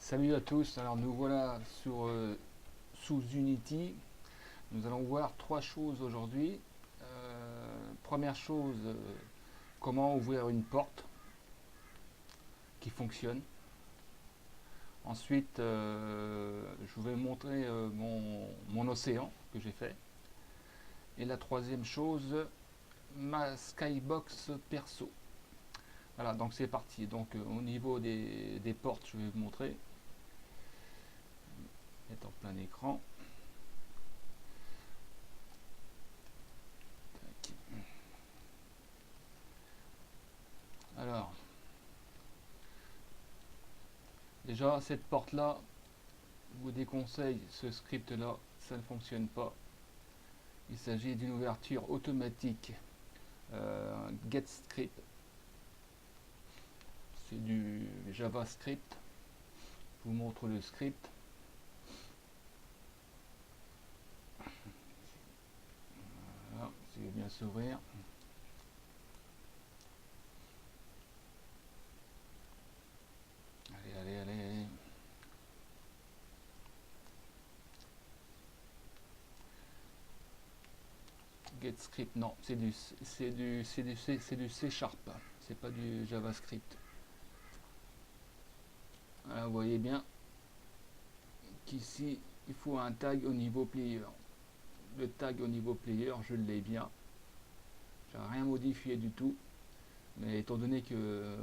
Salut à tous, alors nous voilà sous Unity. Nous allons voir trois choses aujourd'hui. Première chose, comment ouvrir une porte qui fonctionne. Ensuite, je vais montrer mon océan que j'ai fait. Et la troisième chose, ma skybox perso. Voilà, donc c'est parti. Donc au niveau des portes, je vais vous montrer. Est en plein écran. Alors, déjà, cette porte-là, je vous déconseille ce script-là, ça ne fonctionne pas. Il s'agit d'une ouverture automatique GetScript. C'est du JavaScript. Je vous montre le script. Voilà, s'il veut bien s'ouvrir. Allez, allez, allez, allez. GetScript, non, c'est du C Sharp, c'est pas du JavaScript. Voilà, vous voyez bien qu'ici il faut un tag au niveau player. Le tag au niveau player, je l'ai bien. J'ai rien modifié du tout, mais étant donné que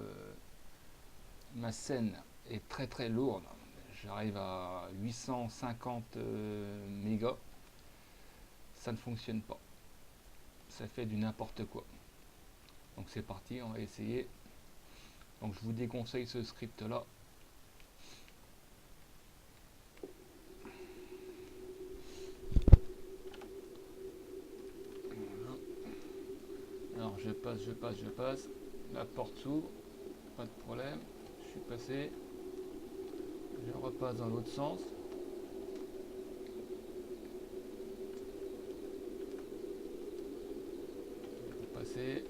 ma scène est très très lourde, j'arrive à 850 mégas, ça ne fonctionne pas. Ça fait du n'importe quoi. Donc c'est parti, on va essayer. Donc je vous déconseille ce script là. Alors je passe. La porte s'ouvre, pas de problème. Je suis passé. Je repasse dans l'autre sens. Je vais passer.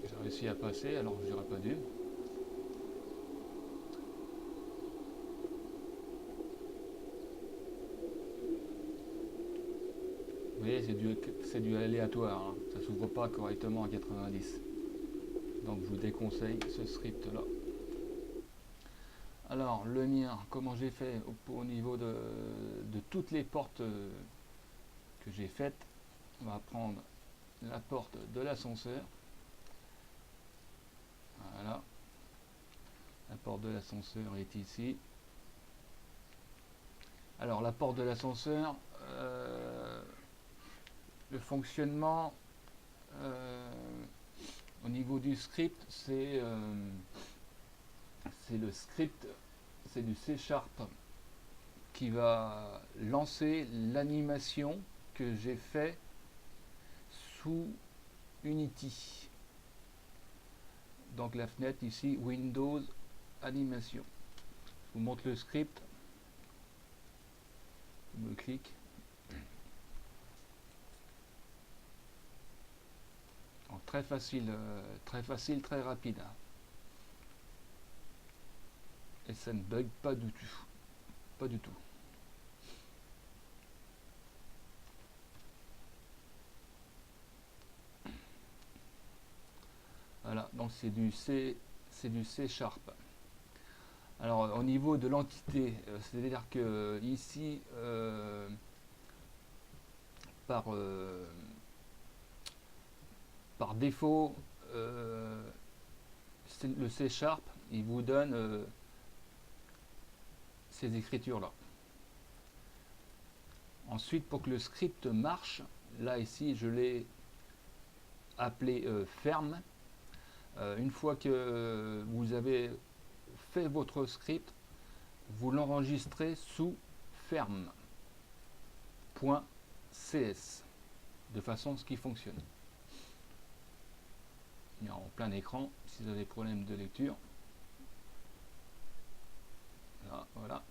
J'ai réussi à passer alors que j'aurais pas dû. Vous voyez, c'est du aléatoire, hein. Ça s'ouvre pas correctement à 90. Donc je vous déconseille ce script là. Alors le mien, comment j'ai fait au niveau de toutes les portes que j'ai faites. On va prendre la porte de l'ascenseur. Voilà. La porte de l'ascenseur est ici. Alors la porte de l'ascenseur, le fonctionnement au niveau du script, c'est le script, c'est du C Sharp qui va lancer l'animation que j'ai fait sous Unity. Donc la fenêtre ici, Windows Animation. Je vous montre le script. Je me clique. Donc, très facile, très rapide. Et ça ne bug pas du tout. Pas du tout. Voilà, donc c'est du C Sharp. Alors au niveau de l'entité, c'est-à-dire que ici par défaut, le C Sharp, il vous donne ces écritures là. Ensuite, pour que le script marche, là ici je l'ai appelé ferme. Une fois que vous avez fait votre script, vous l'enregistrez sous ferme.cs de façon à ce qu'il fonctionne. Il est en plein écran si vous avez des problèmes de lecture. Là, voilà.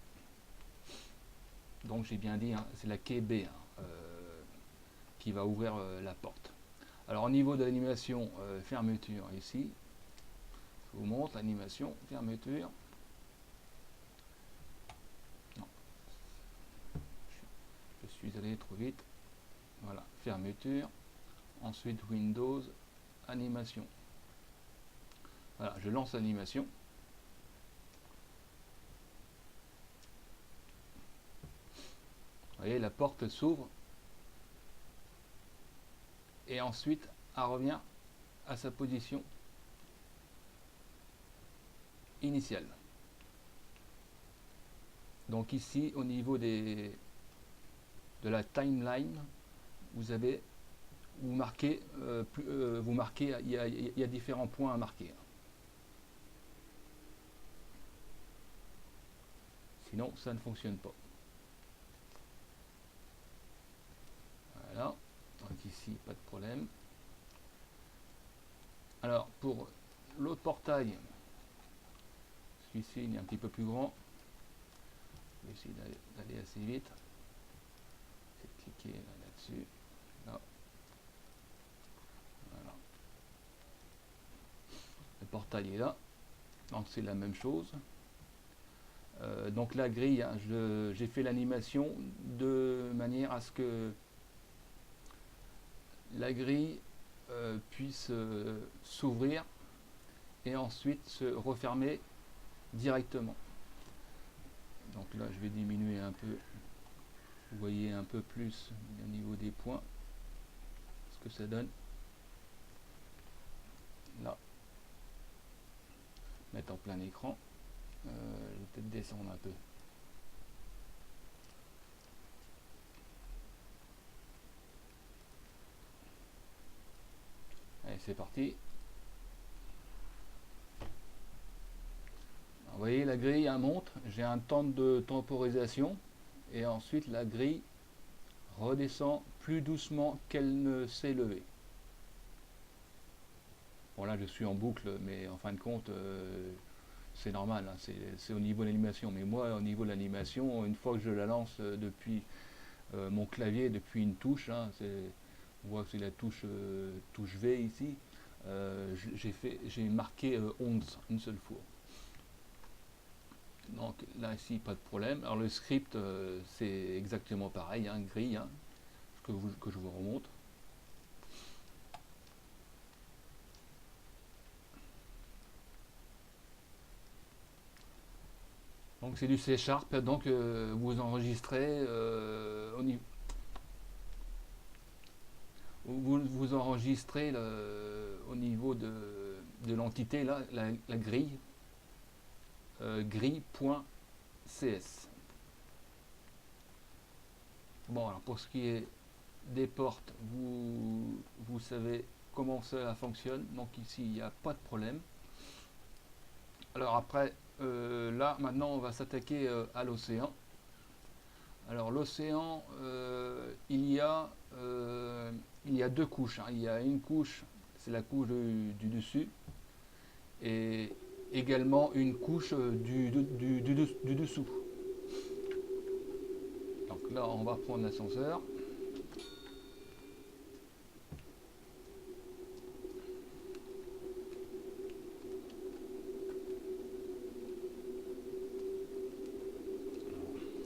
Donc j'ai bien dit, hein, c'est la key B qui va ouvrir la porte. Alors au niveau de l'animation fermeture ici, Je vous montre l'animation, fermeture. Non, je suis allé trop vite. Voilà, fermeture. Ensuite Windows, animation. Voilà, je lance l'animation. Vous voyez, la porte s'ouvre. Et ensuite, elle revient à sa position initiale. Donc ici, au niveau de la timeline, vous avez, vous marquez, il y a différents points à marquer. Sinon, ça ne fonctionne pas. Voilà. Donc ici, pas de problème. Alors, pour l'autre portail, celui-ci il est un petit peu plus grand. Je vais essayer d'aller assez vite. C'est cliquer là-dessus. Là. Voilà. Le portail est là. Donc c'est la même chose. Donc la grille, hein, j'ai fait l'animation de manière à ce que la grille puisse s'ouvrir et ensuite se refermer directement. Donc là je vais diminuer un peu, vous voyez un peu plus au niveau des points ce que ça donne. Là, mettre en plein écran. Je vais peut-être descendre un peu. Allez, c'est parti. Alors, vous voyez, la grille elle monte, j'ai un temps de temporisation et ensuite la grille redescend plus doucement qu'elle ne s'est levée. Bon là je suis en boucle, mais en fin de compte c'est normal, hein, c'est au niveau de l'animation. Mais moi au niveau de l'animation, une fois que je la lance depuis mon clavier, depuis une touche, hein, on voit que c'est la touche V ici, j'ai marqué 11 une seule fois. Donc là ici pas de problème. Alors le script c'est exactement pareil, hein, grille, hein, que je vous remonte. Donc c'est du C#, donc vous enregistrez vous enregistrez au niveau de l'entité là, la grille, grille.cs. Bon, alors pour ce qui est des portes, vous savez comment ça fonctionne, donc ici il n'y a pas de problème. Alors après, là maintenant on va s'attaquer à l'océan. Alors l'océan, il y a deux couches, hein. Il y a une couche, c'est la couche du dessus, et également une couche du dessous. Donc là on va prendre l'ascenseur.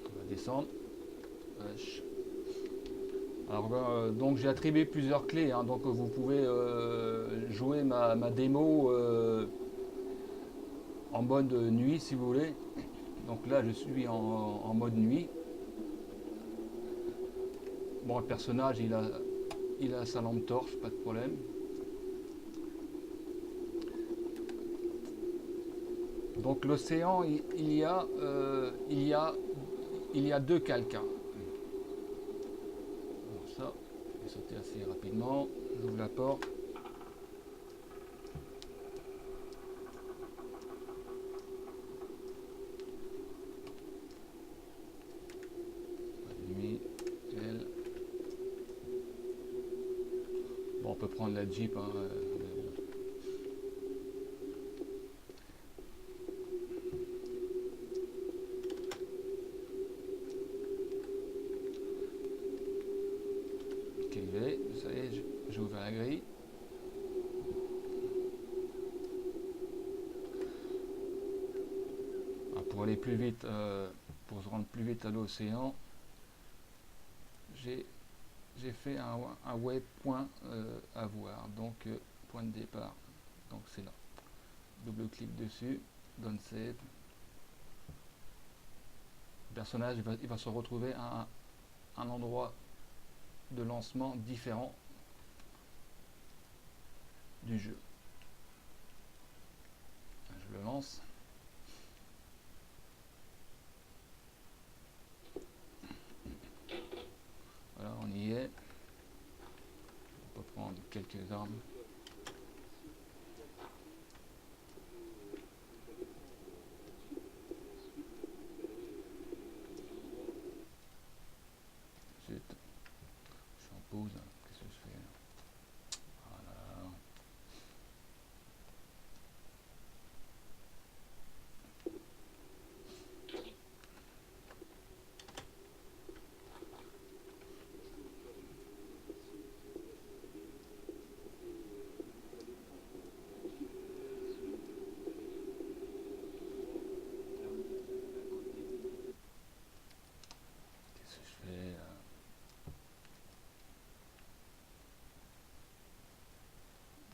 On va descendre. Alors, donc j'ai attribué plusieurs clés, hein, donc vous pouvez jouer ma démo en mode nuit si vous voulez. Donc là je suis en mode nuit. Bon, le personnage il a sa lampe torche, pas de problème. Donc l'océan, il y a deux calques, hein. Ça, je vais sauter assez rapidement. J'ouvre la porte. Nuit, elle. Bon, on peut prendre la Jeep, hein. Ça y est, j'ai ouvert la grille. pour aller plus vite, pour se rendre plus vite à l'océan, j'ai fait un waypoint à voir, donc point de départ, donc c'est là. Double clic dessus, donne save. Le personnage il va se retrouver à un endroit de lancement différent du jeu. Je le lance. Voilà, on y est. On peut prendre quelques armes. Zut. Je suis en pause. Qu'est-ce que je fais? Voilà. Qu'est-ce que je fais?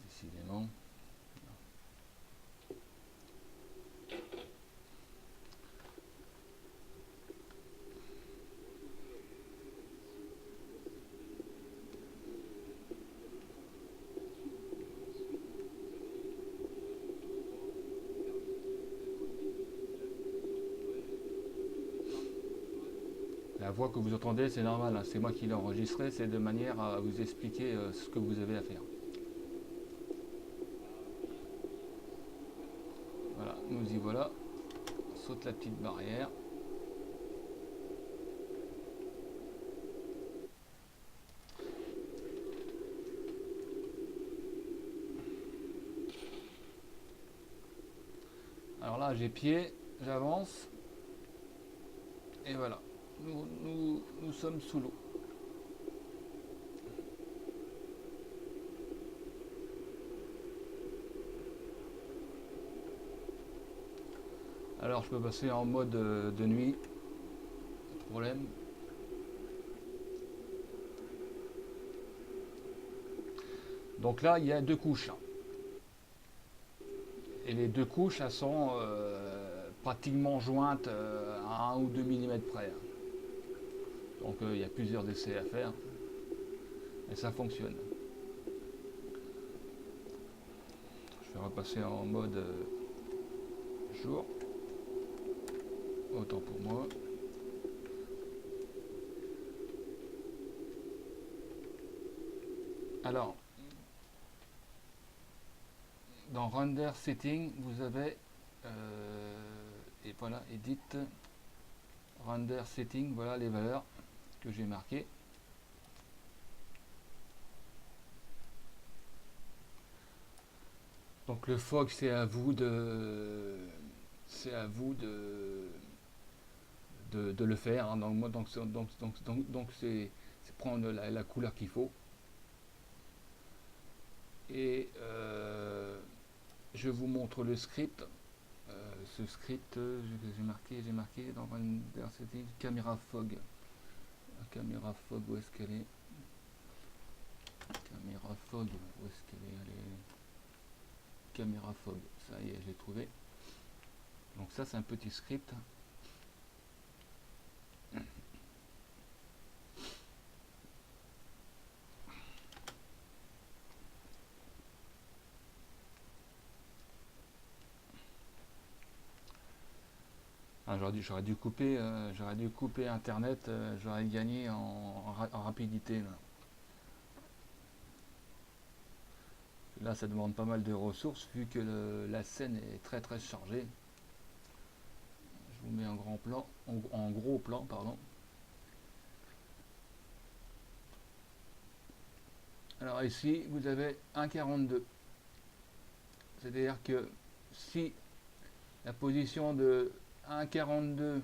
Décidément. La voix que vous entendez, c'est normal, hein, c'est moi qui l'ai enregistrée, c'est de manière à vous expliquer ce que vous avez à faire. Voilà, nous y voilà. On saute la petite barrière. Alors là, j'ai pied, j'avance. Et voilà, nous sommes sous l'eau. Alors je peux passer en mode de nuit, pas de problème. Donc là, il y a deux couches. Et les deux couches, elles sont pratiquement jointes à 1 ou 2 mm près. Donc il y a plusieurs essais à faire. Et ça fonctionne. Je vais repasser en mode jour. Autant pour moi. Alors, dans Render Setting, vous avez et voilà, Edit, Render Setting, voilà les valeurs que j'ai marquées. Donc le fog, c'est à vous de le faire. Hein. Donc c'est prendre la couleur qu'il faut. Et je vous montre le script. Ce script, j'ai marqué dans Render Setting, caméra fog. La caméra fog, où est-ce qu'elle est? Caméra fog, où est-ce qu'elle est? Elle est caméra fog, ça y est, j'ai trouvé. Donc ça, c'est un petit script. J'aurais dû couper internet, j'aurais gagné en rapidité là. Là, ça demande pas mal de ressources vu que la scène est très très chargée. Je vous mets en grand plan, en gros plan, pardon. Alors ici, vous avez 1,42. C'est-à-dire que si la position de 1,42,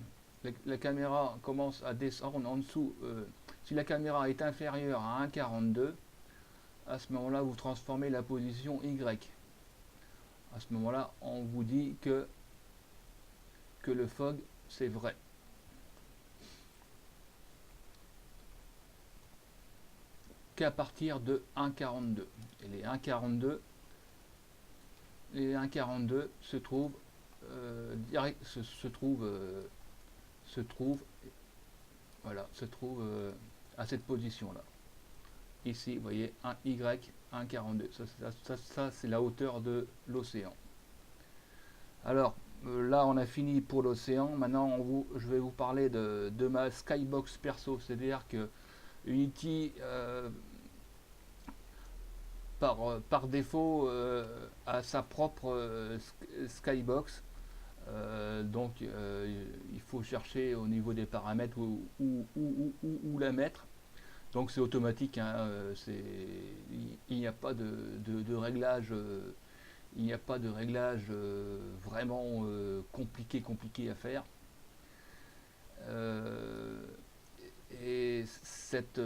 la caméra commence à descendre en dessous, si la caméra est inférieure à 1,42, à ce moment-là, vous transformez la position Y. À ce moment-là, on vous dit que que le fog c'est vrai. Qu'à partir de 1,42. Et les 1,42 se trouvent se trouve voilà, se trouve à cette position là. Ici, vous voyez, un Y, 1,42. Ça c'est la hauteur de l'océan. Alors, là, on a fini pour l'océan. Maintenant, je vais vous parler de ma Skybox perso. C'est-à-dire que Unity, par défaut, a sa propre Skybox. Donc, il faut chercher au niveau des paramètres où la mettre. Donc c'est automatique, hein, il n'y a pas de réglage, il n'y a pas de réglage vraiment compliqué à faire. Euh, et cette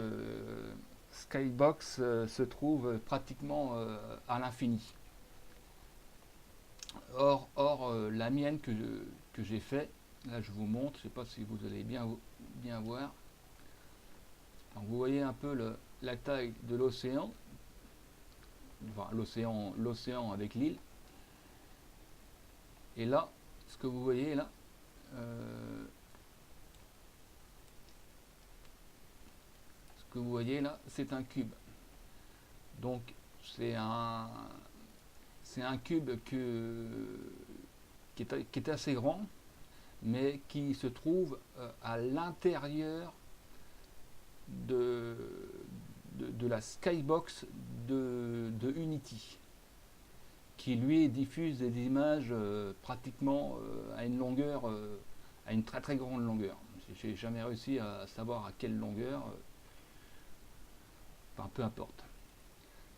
Skybox se trouve pratiquement à l'infini. Or la mienne que j'ai fait, là je vous montre, je ne sais pas si vous allez bien voir. Donc vous voyez un peu la taille de l'océan, enfin l'océan avec l'île. Et là, ce que vous voyez là, c'est un cube. Donc c'est un cube qui est assez grand, mais qui se trouve à l'intérieur de la Skybox de Unity, qui lui diffuse des images pratiquement à une longueur, à une très grande longueur. J'ai jamais réussi à savoir à quelle longueur, enfin peu importe.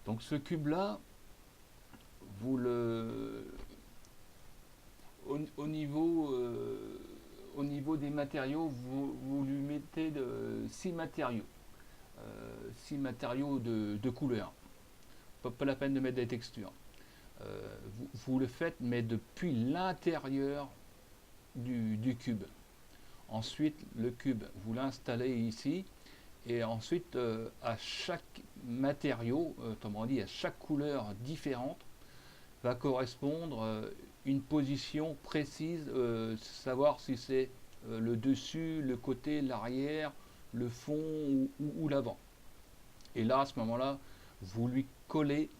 Donc ce cube là, vous le au niveau des matériaux, vous lui mettez 6 matériaux. 6 matériaux de couleur. Pas la peine de mettre des textures. Vous le faites, mais depuis l'intérieur du cube. Ensuite, le cube, vous l'installez ici, et ensuite, à chaque matériau, autrement dit, à chaque couleur différente, va correspondre une position précise, savoir si c'est le dessus, le côté, l'arrière, le fond ou l'avant. Et là, à ce moment-là, vous lui collez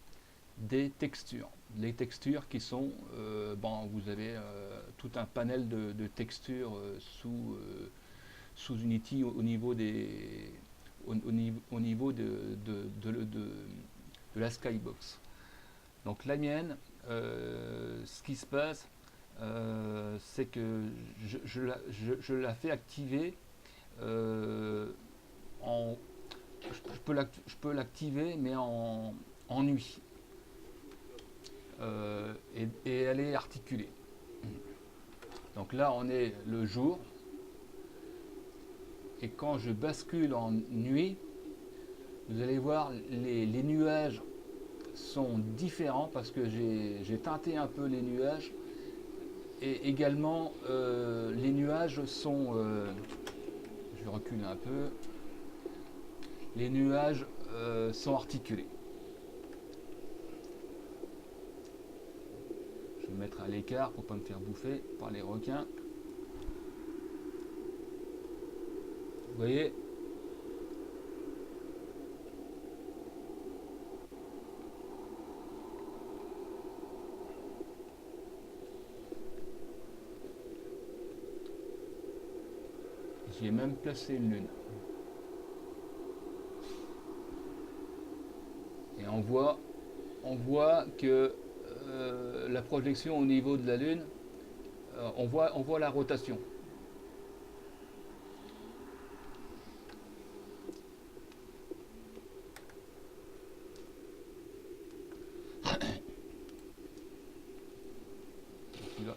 des textures. Les textures qui sont, vous avez tout un panel de textures sous Unity au niveau de la Skybox. Donc la mienne, ce qui se passe, c'est que je la fais activer je peux l'activer mais en nuit. Et elle est articulée. Donc là on est le jour, et quand je bascule en nuit, vous allez voir les nuages sont différents parce que j'ai teinté un peu les nuages, et également les nuages sont je recule un peu, les nuages sont articulés. Je vais me mettre à l'écart pour ne pas me faire bouffer par les requins. Vous voyez, j'ai même placé une lune. Et on voit que la projection au niveau de la lune, on voit la rotation.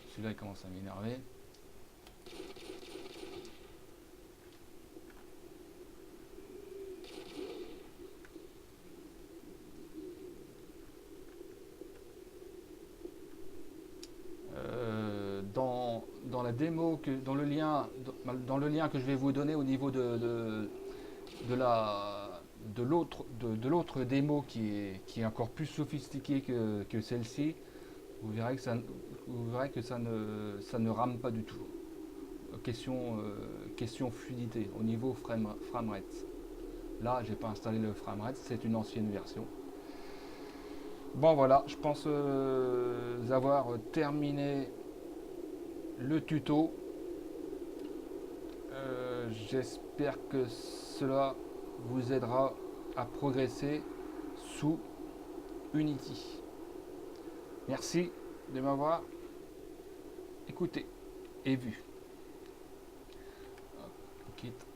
Celui-là il commence à m'énerver. dans la démo, dans le lien que je vais vous donner au niveau de la de l'autre démo qui est encore plus sophistiquée que celle-ci, vous verrez que ça ne rame pas du tout. Question fluidité au niveau framerate. Là, j'ai pas installé le framerate, c'est une ancienne version. Bon voilà, je pense avoir terminé le tuto. J'espère que cela vous aidera à progresser sous Unity. Merci de m'avoir écouté et vu. On quitte.